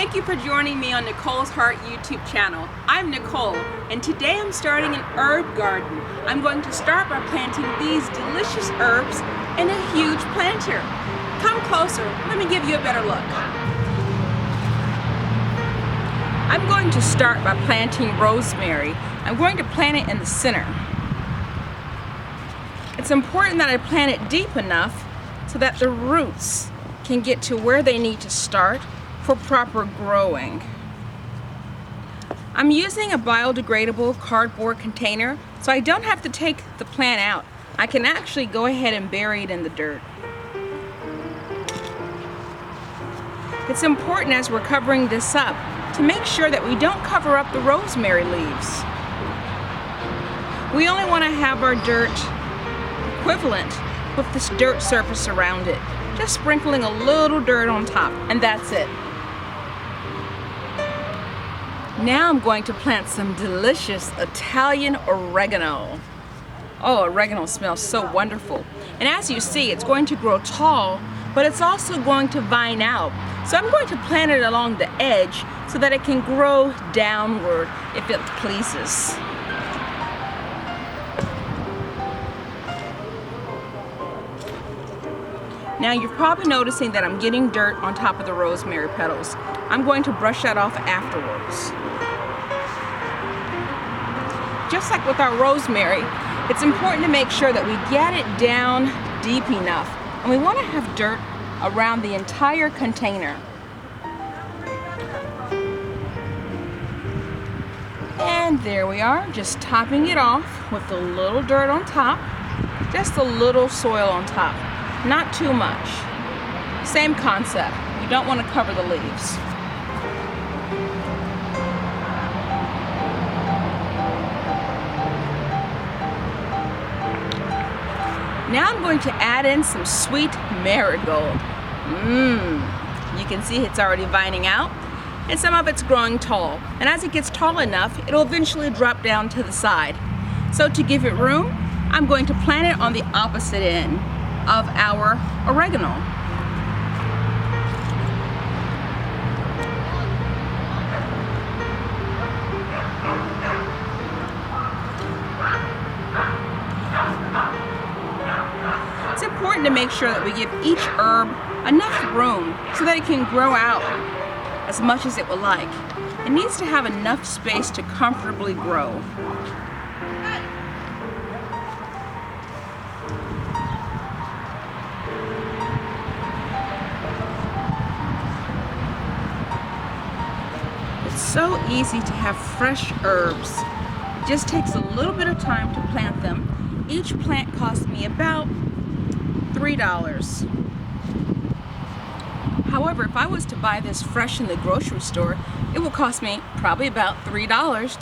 Thank you for joining me on Nicole's Heart YouTube channel. I'm Nicole, and today I'm starting an herb garden. I'm going to start by planting these delicious herbs in a huge planter. Come closer, let me give you a better look. I'm going to start by planting rosemary. I'm going to plant it in the center. It's important that I plant it deep enough so that the roots can get to where they need to start for proper growing. I'm using a biodegradable cardboard container, so I don't have to take the plant out. I can actually go ahead and bury it in the dirt. It's important as we're covering this up to make sure that we don't cover up the rosemary leaves. We only want to have our dirt equivalent with this dirt surface around it. Just sprinkling a little dirt on top, and that's it. Now I'm going to plant some delicious Italian oregano. Oh, oregano smells so wonderful. And as you see, it's going to grow tall, but it's also going to vine out. So I'm going to plant it along the edge so that it can grow downward if it pleases. Now you're probably noticing that I'm getting dirt on top of the rosemary petals. I'm going to brush that off afterwards. Just like with our rosemary, it's important to make sure that we get it down deep enough. And we want to have dirt around the entire container. And there we are, just topping it off with a little dirt on top, just a little soil on top. Not too much. Same concept. You don't want to cover the leaves. Now I'm going to add in some sweet marigold. You can see it's already vining out, and some of it's growing tall. And as it gets tall enough, it'll eventually drop down to the side. So to give it room, I'm going to plant it on the opposite end of our oregano. It's important to make sure that we give each herb enough room so that it can grow out as much as it would like. It needs to have enough space to comfortably grow. So easy to have fresh herbs. It just takes a little bit of time to plant them. Each plant cost me about $3. However, if I was to buy this fresh in the grocery store, it would cost me probably about $3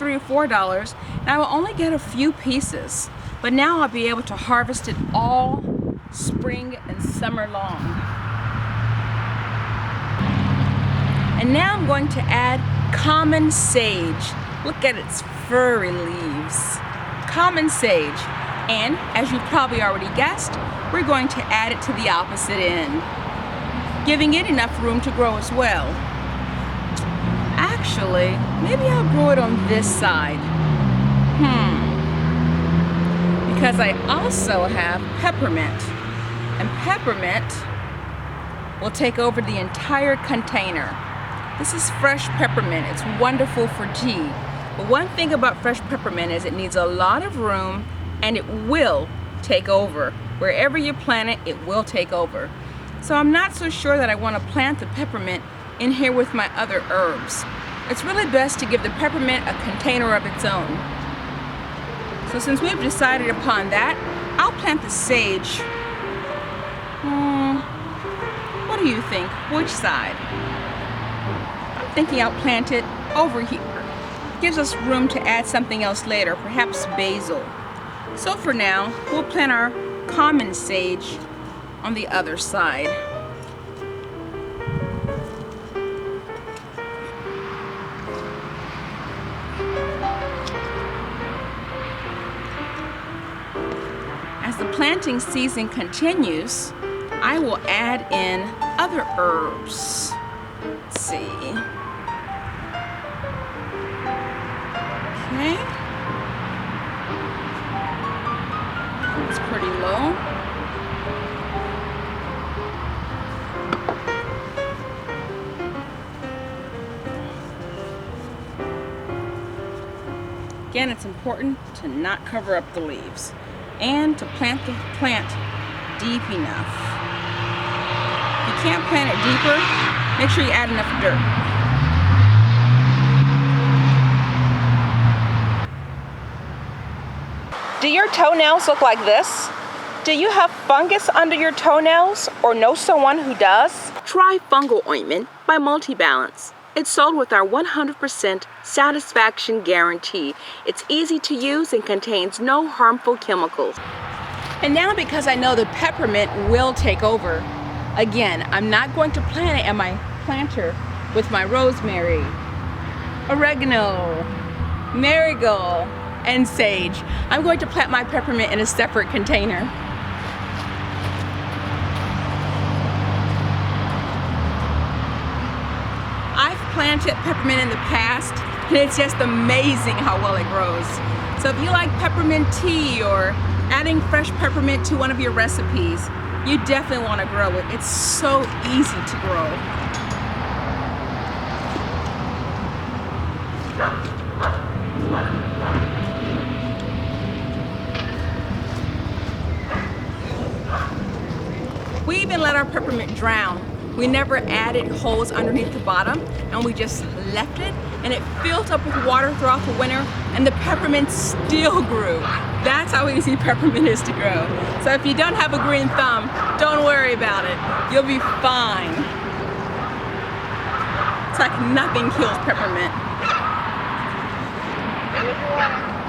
or $4, and I will only get a few pieces. But now I'll be able to harvest it all spring and summer long. And now I'm going to add common sage. Look at its furry leaves. Common sage. And as you probably already guessed, we're going to add it to the opposite end, giving it enough room to grow as well. Actually, maybe I'll grow it on this side. Because I also have peppermint. And peppermint will take over the entire container. This is fresh peppermint. It's wonderful for tea. But one thing about fresh peppermint is it needs a lot of room, and it will take over. Wherever you plant it, it will take over. So I'm not so sure that I want to plant the peppermint in here with my other herbs. It's really best to give the peppermint a container of its own. So since we've decided upon that, I'll plant the sage. What do you think? Which side? Thinking I'll plant it over here. Gives us room to add something else later, perhaps basil. So for now, we'll plant our common sage on the other side. As the planting season continues, I will add in other herbs. Let's see. Okay. It's pretty low. Again, it's important to not cover up the leaves and to plant the plant deep enough. If you can't plant it deeper, make sure you add enough dirt. Do your toenails look like this? Do you have fungus under your toenails or know someone who does? Try fungal ointment by Multibalance. It's sold with our 100% satisfaction guarantee. It's easy to use and contains no harmful chemicals. And now, because I know the peppermint will take over, again, I'm not going to plant it in my planter with my rosemary, oregano, marigold, and sage. I'm going to plant my peppermint in a separate container. I've planted peppermint in the past, and it's just amazing how well it grows. So if you like peppermint tea or adding fresh peppermint to one of your recipes, you definitely want to grow it. It's so easy to grow. We even let our peppermint drown. We never added holes underneath the bottom, and we just left it, and it filled up with water throughout the winter, and the peppermint still grew. That's how easy peppermint is to grow. So if you don't have a green thumb, don't worry about it. You'll be fine. It's like nothing kills peppermint.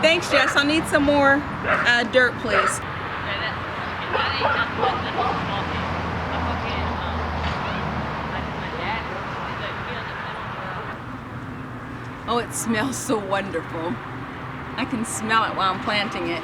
Thanks, Jess. I'll need some more dirt, please. Oh, it smells so wonderful. I can smell it while I'm planting it.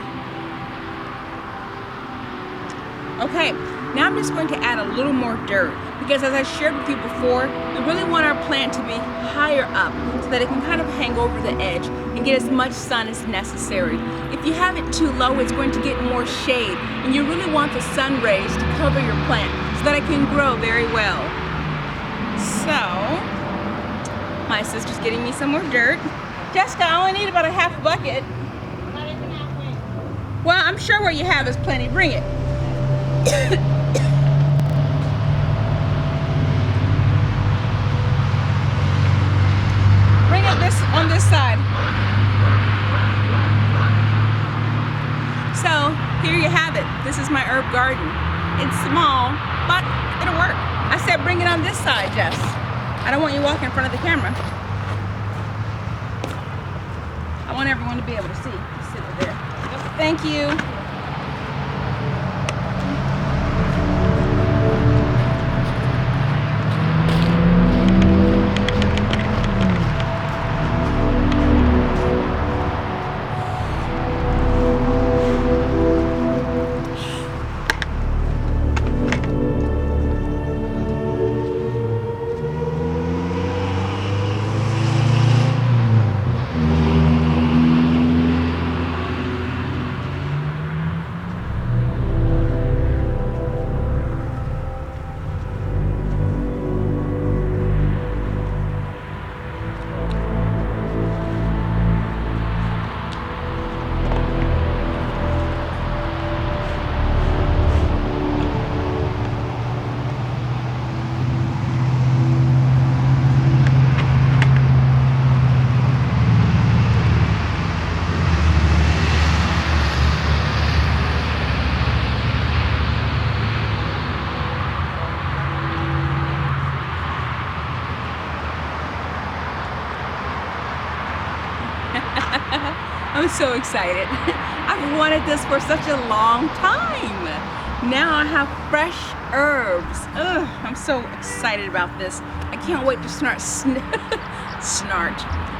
Okay, now I'm just going to add a little more dirt because, as I shared with you before, we really want our plant to be higher up so that it can kind of hang over the edge and get as much sun as necessary. If you have it too low, it's going to get more shade, and you really want the sun rays to cover your plant so that it can grow very well. So, my sister's getting me some more dirt. Jessica, I only need about a half bucket. Not even halfway. Well, I'm sure what you have is plenty. Bring it. Bring it on this side. So, here you have it. This is my herb garden. It's small, but it'll work. I said bring it on this side, Jess. I don't want you walking in front of the camera. I want everyone to be able to see. Just sit over there. Thank you. I'm so excited. I've wanted this for such a long time. Now I have fresh herbs. Ugh, I'm so excited about this. I can't wait to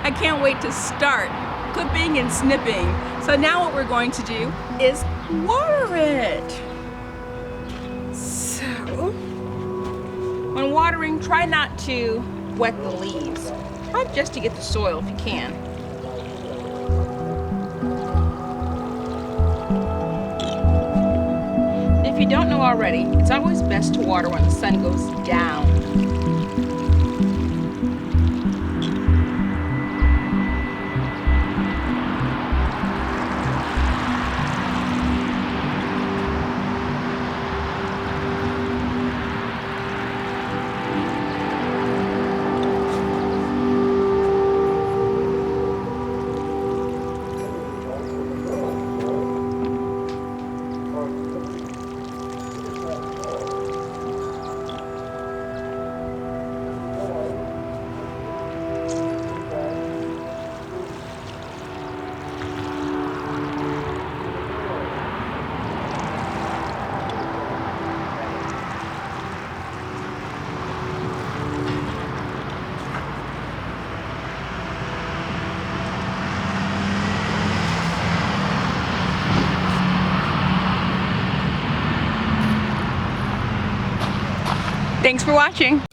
I can't wait to start clipping and snipping. So now what we're going to do is water it. So, when watering, try not to wet the leaves. Try just to get the soil if you can. you don't know already, it's always best to water when the sun goes down. Thanks for watching.